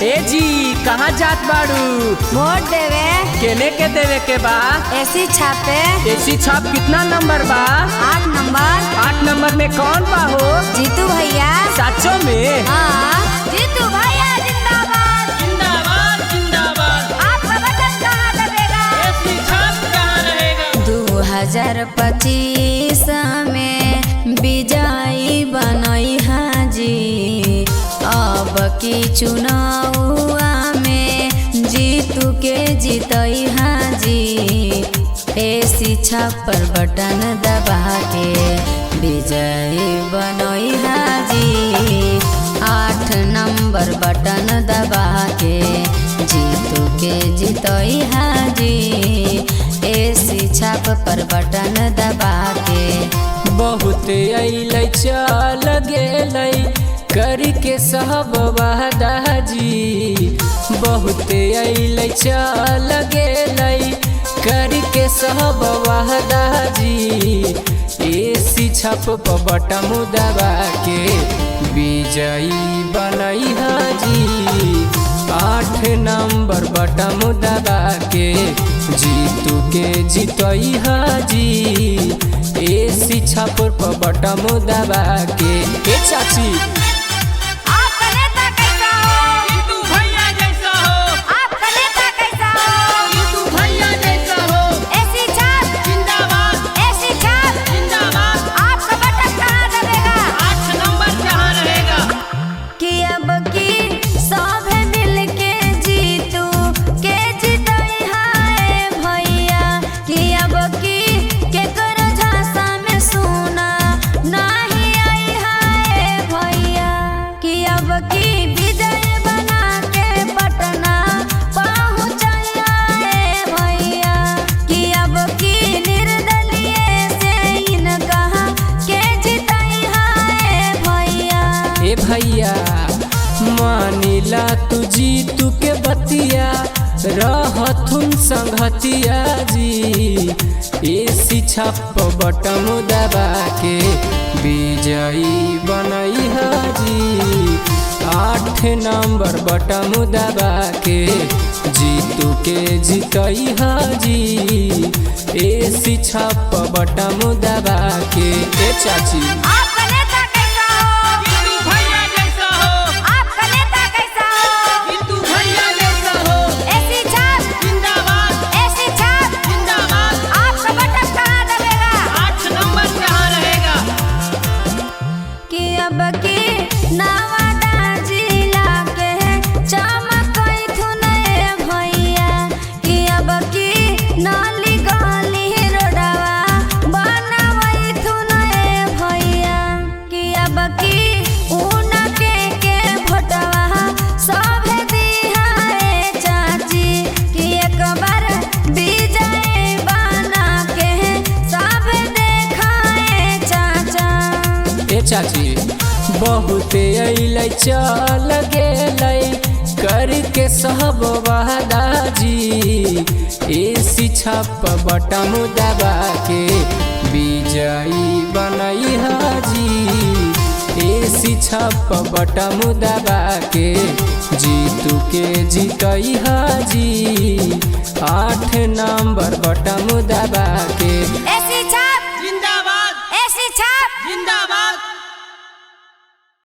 ए जी कहाँ जात बाड़ू? वोट देवे। केने के देवे के बा? एसी छापे। एसी छाप कितना नंबर बा? 8 नंबर। 8 नंबर में कौन बा हो? जीतू भैया। सचो में? हाँ जीतू भैया जिंदाबाद। जिंदाबाद जिंदाबाद। आपका बटन कहाँ दबेगा? एसी छाप कहाँ रहेगा? 2025 में विजयी बनई हाजी। अब की चुनावा में जीतू के जीतई हाजी। एसी छाप पर बटन दबा के विजयी बनई हाजी। 8 नंबर बटन दबा के जीतू के जीतई हाजी। एसी छाप पर बटन दबा के बहुत अइलै चल गेलै करी के सब वादा जी। बहुत अइलै चल गेलै करी के सब वादा जी। एसी छाप पर बटन दबा के विजयी बनई हाजी। 8 नंबर बटन दबा के जीतू के जीतई हाजी। एसी छाप पर बटन दबा के चाची आपका नेता कैसा हो? जीतू भैया जैसा हो। आपका नेता कैसा हो? जीतू भैया जैसा हो। एसी छाप। जिंदाबाद एसी छाप। जिंदाबाद। आपका बटन कहाँ दबेगा? 8 नंबर कहाँ रहेगा? कि अब की सब मिलके जीतू के जीतई हाय भैया। कि अब की केकरो झांसा में सोना नहीं आई हाय भैया। कि अब की विजय बना के पटना पहुँचई हाय भैया। कि अब की निर्दलीय से इनका के जीतई हाय भैया। ए भैया मानिला तू जीतू के बतिया रहथुन संगतिया जी। एसी छाप पर बटन दबा के विजयी बनई हाजी। 8 नंबर बटन दबा के जीतू के जीतई हाजी। एसी छाप पर बटन दबा के चाची आपका नेता कैसा हो? जीतू भैया जैसा हो। आपका नेता कैसा हो? जीतू भैया जैसा हो। एसी छाप। जिंदाबाद एसी छाप। जिंदाबाद। आपका बटन कहाँ दबेगा? 8 नंबर कहाँ रहेगा? कि अब की नवादा जिला के चमकई थुने भैया। कि अब की नाली गली रोडवा बनवई थुने भैया। कि अब की उनके के भोटवा सब दिहा रे चाची। कि एक बार विजय बना के सब देखाए चाचा। ए चाची बहुत अइलै चल गेलै करी के सब वादा जी। एसी छाप पर बटन दबा के विजयी बनई हाजी। एसी छाप पर बटन दबा के जीतू के जीतई हाजी। 8 नंबर बटन दबा के एसी